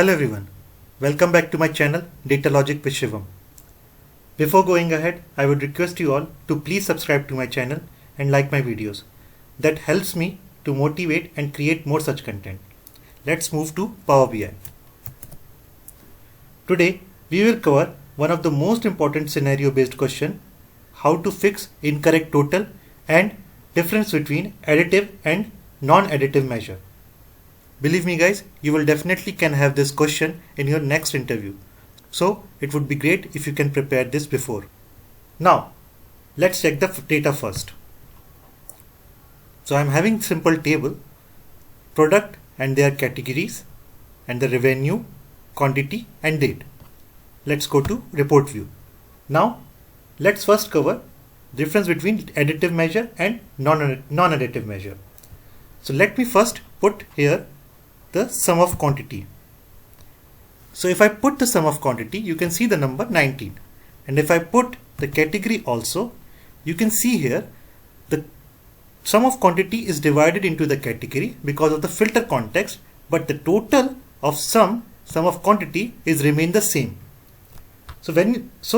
Hello everyone, welcome back to my channel Data Logic with Shivam. Before going ahead, I would request you all to please subscribe to my channel and like my videos. That helps me to motivate and create more such content. Let's move to Power BI. Today we will cover one of the most important scenario based question, how to fix incorrect total and difference between additive and non-additive measure. Believe me guys, you will definitely can have this question in your next interview. So it would be great if you can prepare this before. Now let's check the data first. So I'm having simple table, product and their categories and the revenue, quantity and date. Let's go to report view. Now let's first cover difference between additive measure and non-additive measure. So let me first put here the sum of quantity. So if I put the sum of quantity, you can see the number 19. And if I put the category also, you can see here the sum of quantity is divided into the category because of the filter context, but the total of sum of quantity is remain the same. So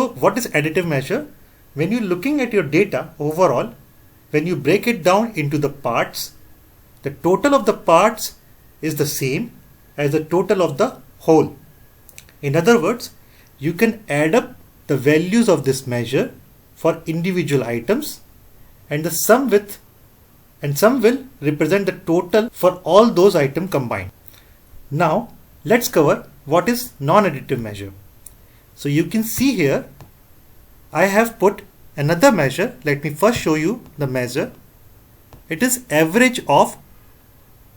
what is additive measure? When you're looking at your data overall, when you break it down into the parts, the total of the parts is the same as the total of the whole. In other words, you can add up the values of this measure for individual items and the sum will represent the total for all those items combined. Now let's cover what is non-additive measure. So you can see here I have put another measure. Let me first show you the measure. It is average of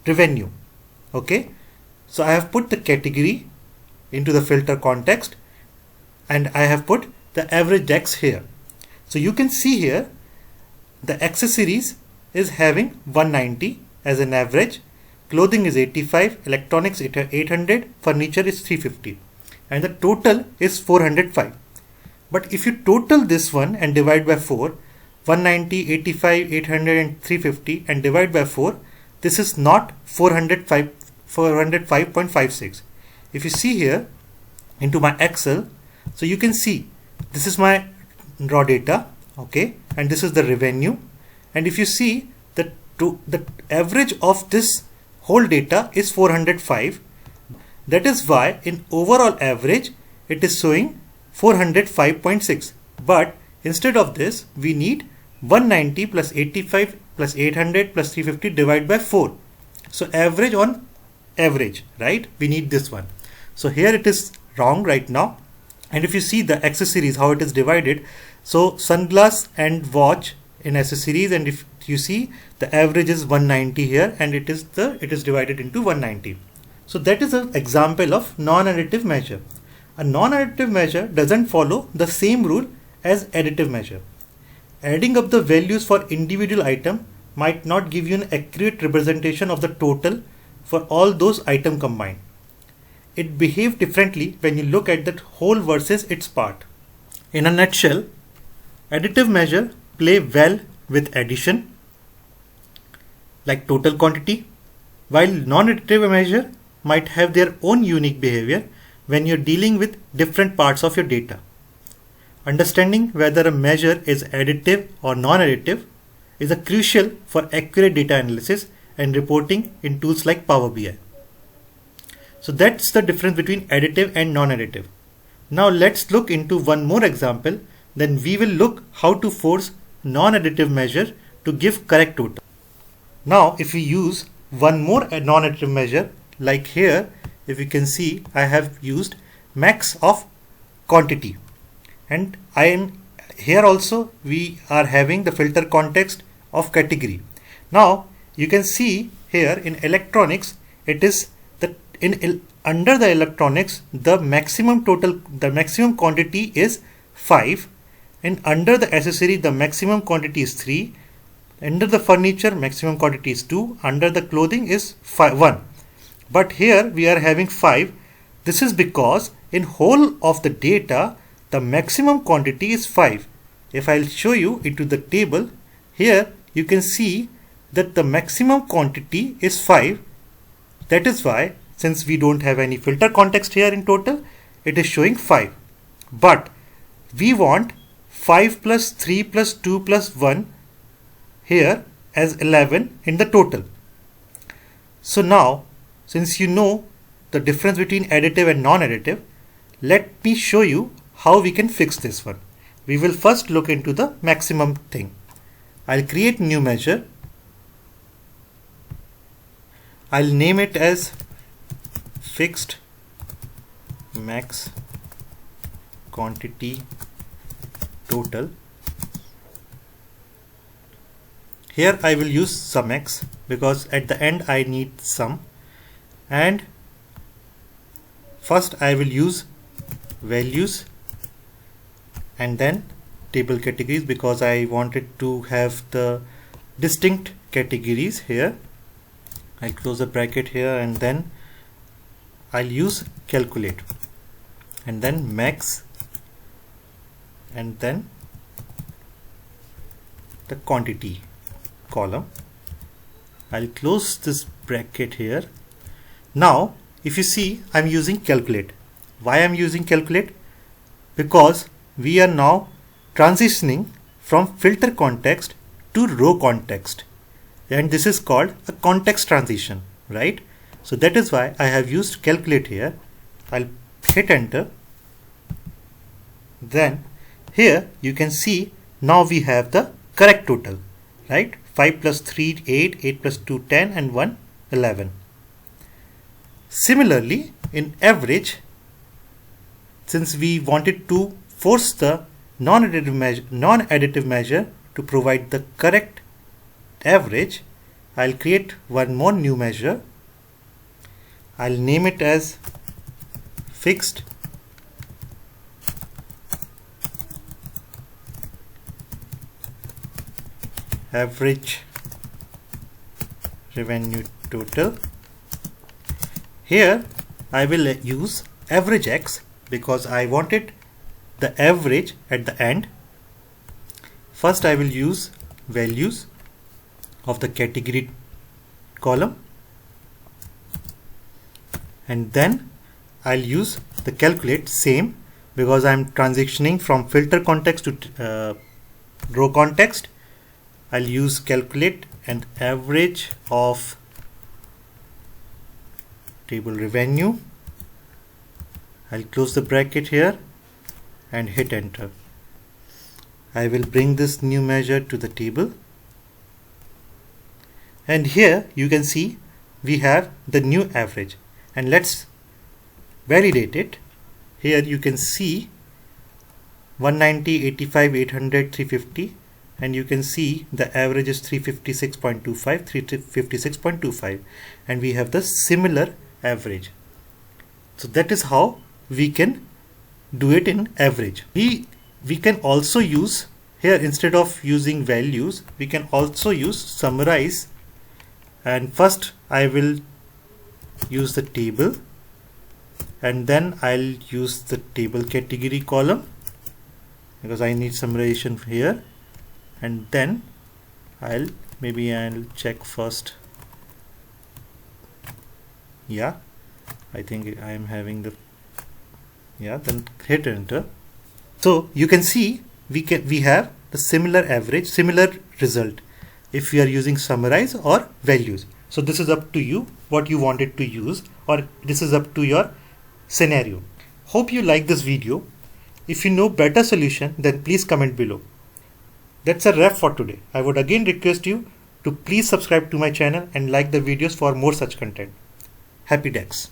revenue. Okay, so I have put the category into the filter context and I have put the average DAX here. So you can see here the accessories is having 190 as an average, clothing is 85, electronics 800, furniture is 350 and the total is 405. But if you total this one and divide by 4, 190, 85, 800 and 350 and divide by 4, this is not 405.56. If you see here into my Excel, so you can see this is my raw data, okay, and this is the revenue, and if you see the average of this whole data is 405. That is why in overall average it is showing 405.6, but instead of this we need 190 plus 85 plus 800 plus 350 divided by 4. So average on average, right? We need this one. So here it is wrong right now. And if you see the accessories, how it is divided, so sunglass and watch in accessories, and if you see the average is 190 here and it is divided into 190. So that is an example of non-additive measure. A non-additive measure doesn't follow the same rule as additive measure. Adding up the values for individual item might not give you an accurate representation of the total for all those items combined. It behaves differently when you look at that whole versus its part. In a nutshell, additive measure play well with addition, like total quantity, while non-additive measure might have their own unique behavior when you're dealing with different parts of your data. Understanding whether a measure is additive or non-additive is crucial for accurate data analysis and reporting in tools like Power BI. So that's the difference between additive and non-additive. Now let's look into one more example, then we will look how to force non-additive measure to give correct total. Now if we use one more non-additive measure, like here, if you can see I have used max of quantity, and I am here also we are having the filter context of category. Now you can see here in electronics it is under the electronics the maximum quantity is 5, and under the accessory the maximum quantity is 3, under the furniture maximum quantity is 2, under the clothing is 1, but here we are having 5. This is because in whole of the data the maximum quantity is 5. If I'll show you into the table, here you can see that the maximum quantity is 5. That is why since we don't have any filter context here in total, it is showing 5. But we want 5 plus 3 plus 2 plus 1 here as 11 in the total. So now, since you know the difference between additive and non-additive, let me show you how we can fix this one. We will first look into the maximum thing. I'll create new measure. I'll name it as fixed max quantity total. Here I will use sum x because at the end I need sum, and first I will use values and then table categories because I wanted to have the distinct categories here. I'll close the bracket here and then I'll use calculate and then max and then the quantity column. I'll close this bracket here. Now if you see, I'm using calculate. Why I'm using calculate? Because we are now transitioning from filter context to row context, and this is called a context transition, right? So that is why I have used calculate here. I'll hit enter. Then here you can see now we have the correct total, right? 5 plus 3 8, 8 plus 2 10 and 1 11. Similarly in average, since we wanted to force the non-additive measure to provide the correct average, I'll create one more new measure. I'll name it as fixed average revenue total. Here I will use average x because I wanted the average at the end. First I will use values of the category column, and then I'll use the calculate same because I'm transitioning from filter context to row context. I'll use calculate and average of table revenue. I'll close the bracket here and hit enter. I will bring this new measure to the table, and here you can see we have the new average, and let's validate it. Here you can see 190, 85, 800, 350, and you can see the average is 356.25, 356.25, and we have the similar average. So that is how we can do it in average. We can also use here, instead of using values, we can also use summarize, and first I will use the table and then I'll use the table category column because I need summarization here, and then I'll check first. Yeah, I think I am having the, yeah, then hit enter. So you can see we have the similar average, similar result if we are using summarize or values. So this is up to you what you wanted to use, or this is up to your scenario. Hope you like this video. If you know better solution, then please comment below. That's a wrap for today. I would again request you to please subscribe to my channel and like the videos for more such content. Happy DAX.